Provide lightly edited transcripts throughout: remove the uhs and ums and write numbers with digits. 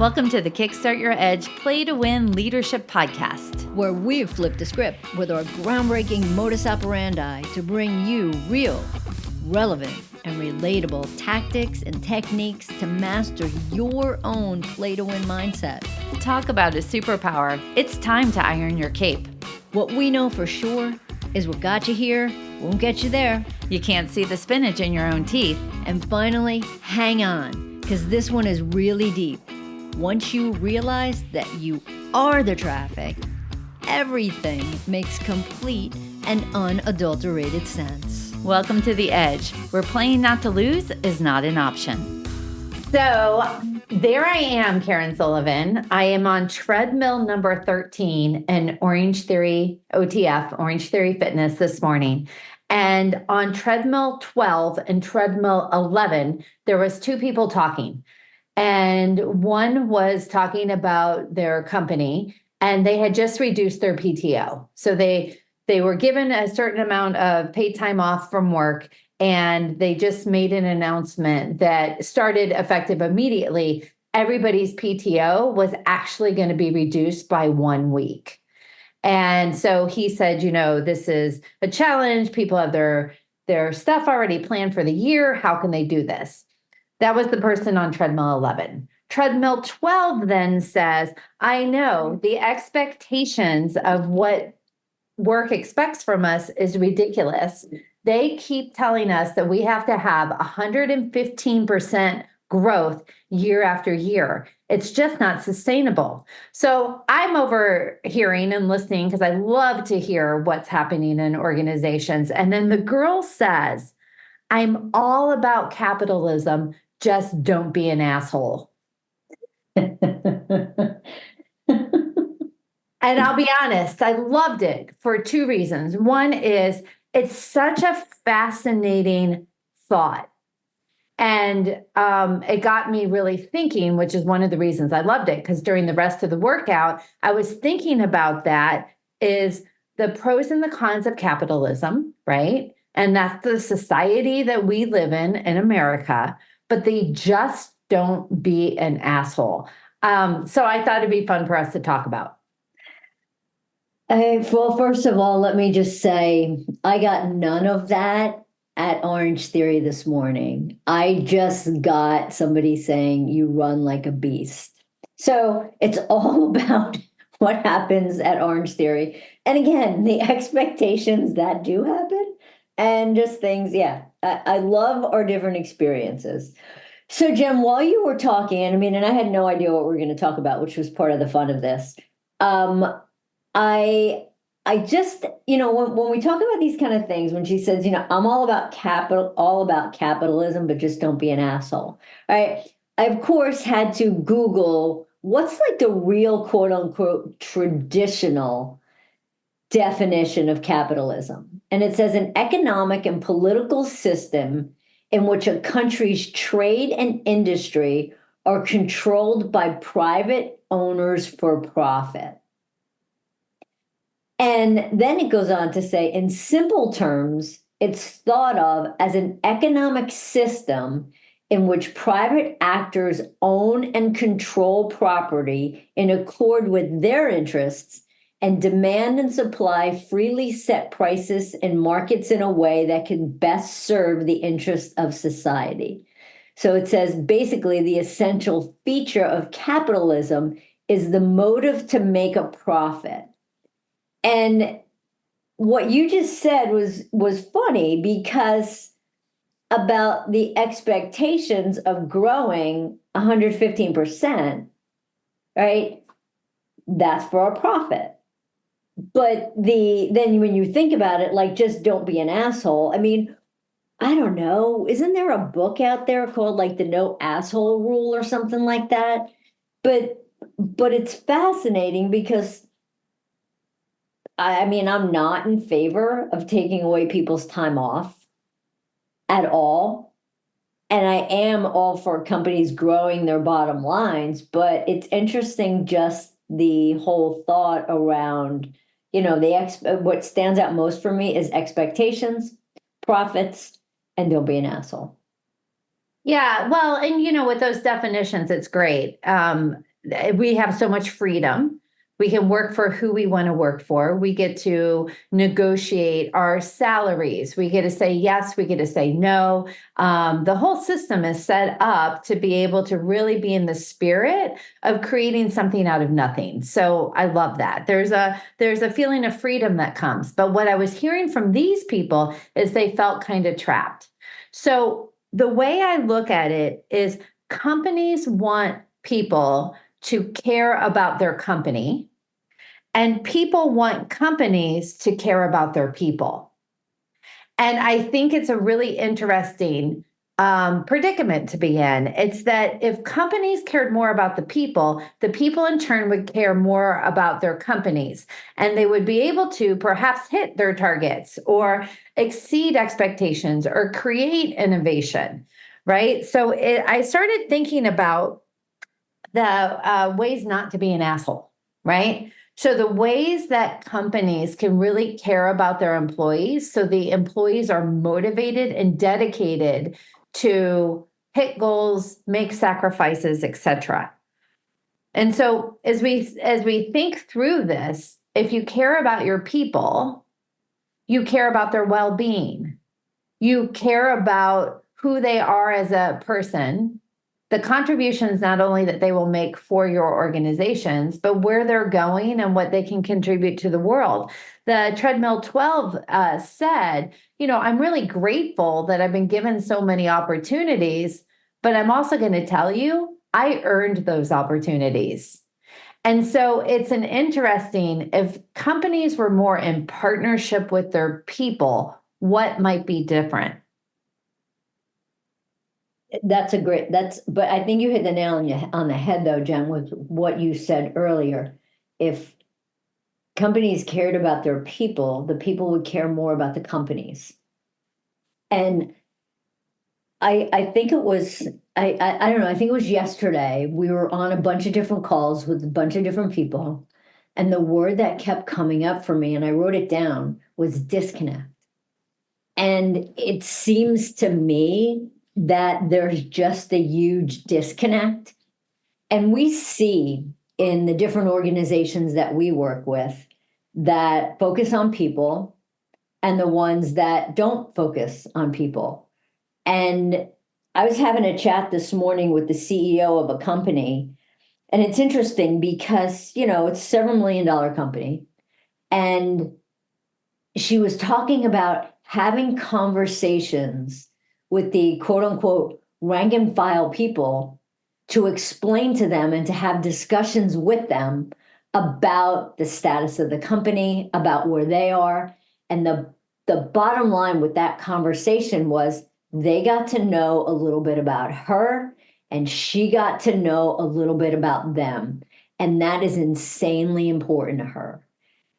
Welcome to the Kickstart Your Edge Play to Win Leadership Podcast, where we've flipped the script with our groundbreaking modus operandi to bring you real, relevant, and relatable tactics and techniques to master your own play to win mindset. Talk about a superpower. It's time to iron your cape. What we know for sure is what got you here won't get you there. You can't see the spinach in your own teeth. And finally, hang on, because this one is really deep. Once you realize that you are the traffic, everything makes complete and unadulterated sense. Welcome to The Edge, where playing not to lose is not an option. So there I am, Karen Sullivan. I am on treadmill number 13 in Orangetheory OTF, Orangetheory Fitness this morning. And on treadmill 12 and treadmill 11, there was two people talking. And one was talking about their company, and they had just reduced their PTO. So they were given a certain amount of paid time off from work, and they just made an announcement that started effective immediately. Everybody's PTO was actually going to be reduced by 1 week. And so he said, this is a challenge. People have their stuff already planned for the year. How can they do this? That was the person on treadmill 11. Treadmill 12 then says, I know the expectations of what work expects from us is ridiculous. They keep telling us that we have to have 115% growth year after year. It's just not sustainable. So I'm overhearing and listening because I love to hear what's happening in organizations. And then the girl says, I'm all about capitalism. Just don't be an asshole. And I'll be honest, I loved it for two reasons. One is it's such a fascinating thought. And it got me really thinking, which is one of the reasons I loved it, because during the rest of the workout, I was thinking about that is the pros and the cons of capitalism, right? And that's the society that we live in America, but they just don't be an asshole. So I thought it'd be fun for us to talk about. Well, first of all, let me just say, I got none of that at Orangetheory this morning. I just got somebody saying you run like a beast. So it's all about what happens at Orangetheory. And again, the expectations that do happen and just things, I love our different experiences. So Jem, while you were talking, and I had no idea what we were going to talk about, which was part of the fun of this. I just, when we talk about these kind of things, when she says, I'm all about capitalism, but just don't be an asshole, right? I, of course, had to Google what's like the real quote unquote traditional definition of capitalism. And it says an economic and political system in which a country's trade and industry are controlled by private owners for profit. And then it goes on to say, in simple terms, it's thought of as an economic system in which private actors own and control property in accord with their interests and demand and supply freely set prices and markets in a way that can best serve the interests of society. So it says basically the essential feature of capitalism is the motive to make a profit. And what you just said was funny because about the expectations of growing 115%, right? That's for a profit. But then when you think about it, like, just don't be an asshole. I don't know. Isn't there a book out there called like the No Asshole Rule or something like that? But it's fascinating because I'm not in favor of taking away people's time off at all. And I am all for companies growing their bottom lines, but it's interesting just the whole thought around, what stands out most for me is expectations, profits, and don't be an asshole. Yeah, well, and with those definitions, it's great. we have so much freedom. We can work for who we want to work for. We get to negotiate our salaries. We get to say yes, we get to say no. The whole system is set up to be able to really be in the spirit of creating something out of nothing. So I love that. There's a feeling of freedom that comes. But what I was hearing from these people is they felt kind of trapped. So the way I look at it is companies want people to care about their company, and people want companies to care about their people. And I think it's a really interesting predicament to be in. It's that if companies cared more about the people in turn would care more about their companies, and they would be able to perhaps hit their targets or exceed expectations or create innovation, right? So I started thinking about the ways not to be an asshole, right? So the ways that companies can really care about their employees, so the employees are motivated and dedicated to hit goals, make sacrifices, etc. And so as we think through this, if you care about your people, you care about their well-being. You care about who they are as a person, the contributions not only that they will make for your organizations, but where they're going and what they can contribute to the world. The Treadmill 12 said, I'm really grateful that I've been given so many opportunities, but I'm also going to tell you, I earned those opportunities. And so it's an interesting, if companies were more in partnership with their people, what might be different? But I think you hit the nail on the head though, Jen, with what you said earlier. If companies cared about their people, the people would care more about the companies. And I think it was, I don't know, I think it was yesterday, we were on a bunch of different calls with a bunch of different people. And the word that kept coming up for me, and I wrote it down, was disconnect. And it seems to me that there's just a huge disconnect. And we see in the different organizations that we work with that focus on people and the ones that don't focus on people. And I was having a chat this morning with the CEO of a company, and it's interesting because, it's a several $million company. And she was talking about having conversations with the quote unquote rank and file people to explain to them and to have discussions with them about the status of the company, about where they are. And the bottom line with that conversation was they got to know a little bit about her and she got to know a little bit about them. And that is insanely important to her.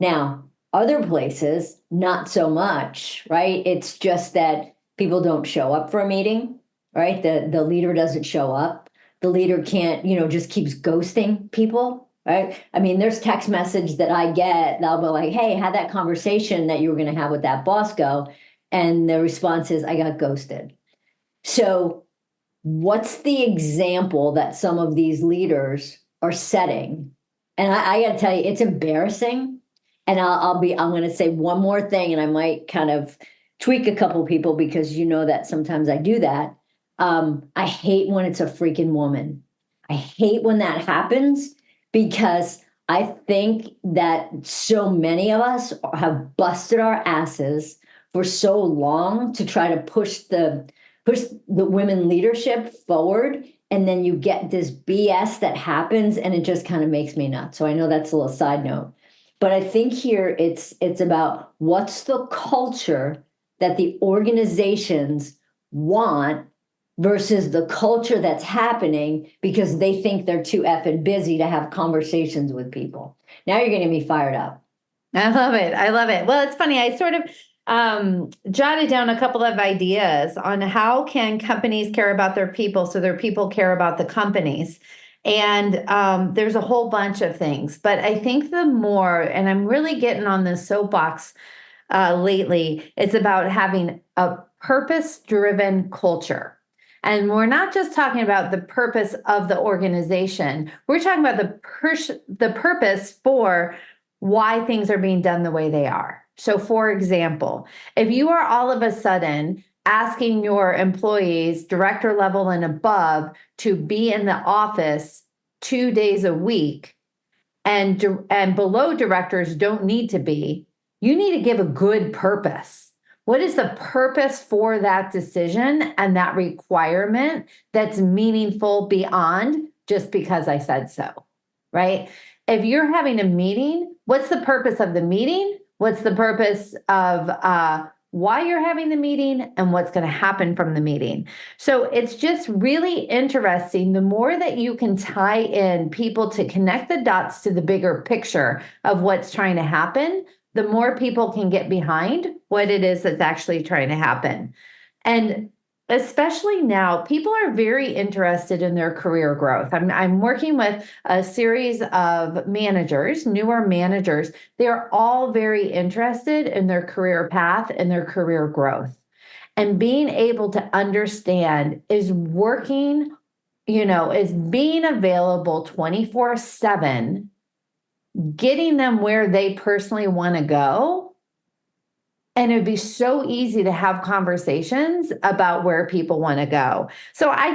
Now, other places, not so much, right? It's just that people don't show up for a meeting, right? The leader doesn't show up. The leader can't, just keeps ghosting people, right? I mean, there's text message that I get, they'll be like, hey, had that conversation that you were going to have with that boss go. And the response is, I got ghosted. So what's the example that some of these leaders are setting? And I got to tell you, it's embarrassing. And I'm going to say one more thing, and I might kind of tweak a couple people because that sometimes I do that. I hate when it's a freaking woman. I hate when that happens because I think that so many of us have busted our asses for so long to try to push the women leadership forward. And then you get this BS that happens and it just kind of makes me nuts. So I know that's a little side note. But I think here it's about what's the culture that the organizations want versus the culture that's happening because they think they're too effing busy to have conversations with people. Now you're getting me fired up. I love it. I love it. Well, it's funny. I sort of jotted down a couple of ideas on how can companies care about their people so their people care about the companies. And there's a whole bunch of things, but I think the more, and I'm really getting on this soapbox lately, it's about having a purpose-driven culture. And we're not just talking about the purpose of the organization. We're talking about the purpose for why things are being done the way they are. So for example, if you are all of a sudden asking your employees, director level and above, to be in the office 2 days a week, and below directors don't need to be, you need to give a good purpose. What is the purpose for that decision and that requirement that's meaningful beyond just because I said so, right? If you're having a meeting, what's the purpose of the meeting? What's the purpose of why you're having the meeting and what's going to happen from the meeting? So it's just really interesting. The more that you can tie in people to connect the dots to the bigger picture of what's trying to happen, the more people can get behind what it is that's actually trying to happen. And especially now, people are very interested in their career growth. I'm working with a series of managers, newer managers. They're all very interested in their career path and their career growth. And being able to understand is working, is being available 24/7, getting them where they personally want to go. And it'd be so easy to have conversations about where people want to go. So I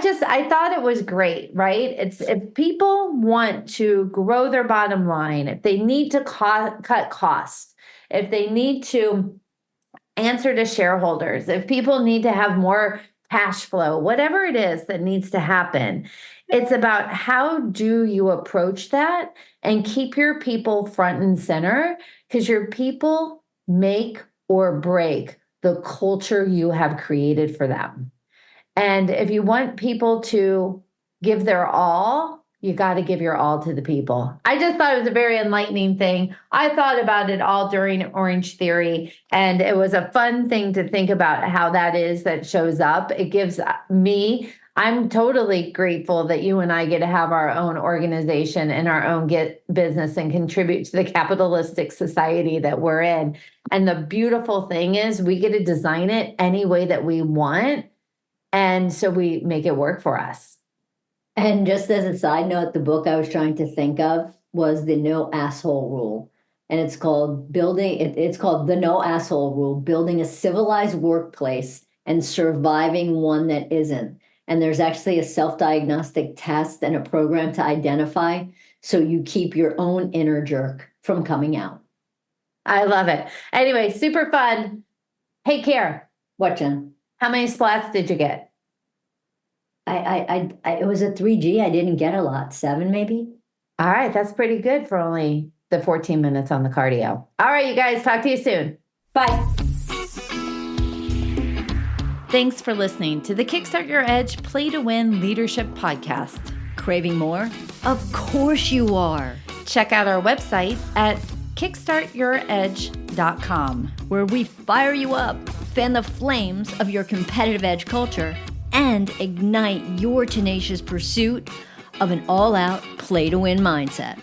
thought it was great, right? It's if people want to grow their bottom line, if they need to cut costs, if they need to answer to shareholders, if people need to have more cash flow, whatever it is that needs to happen, it's about how do you approach that and keep your people front and center, because your people make or break the culture you have created for them. And if you want people to give their all, you got to give your all to the people. I just thought it was a very enlightening thing. I thought about it all during Orangetheory, and it was a fun thing to think about how that shows up. It gives me, I'm totally grateful that you and I get to have our own organization and our own business and contribute to the capitalistic society that we're in. And the beautiful thing is we get to design it any way that we want. And so we make it work for us. And just as a side note, the book I was trying to think of was The No Asshole Rule. And it's called The No Asshole Rule, Building a Civilized Workplace and Surviving One That Isn't. And there's actually a self-diagnostic test and a program to identify so you keep your own inner jerk from coming out. I love it. Anyway, super fun. Hey, Care. What, Jen? How many splats did you get? It was a 3G. I didn't get a lot. 7 maybe. All right. That's pretty good for only the 14 minutes on the cardio. All right, you guys. Talk to you soon. Bye. Thanks for listening to the Kickstart Your Edge Play to Win Leadership Podcast. Craving more? Of course you are. Check out our website at kickstartyouredge.com, where we fire you up, fan the flames of your competitive edge culture, and ignite your tenacious pursuit of an all-out play-to-win mindset.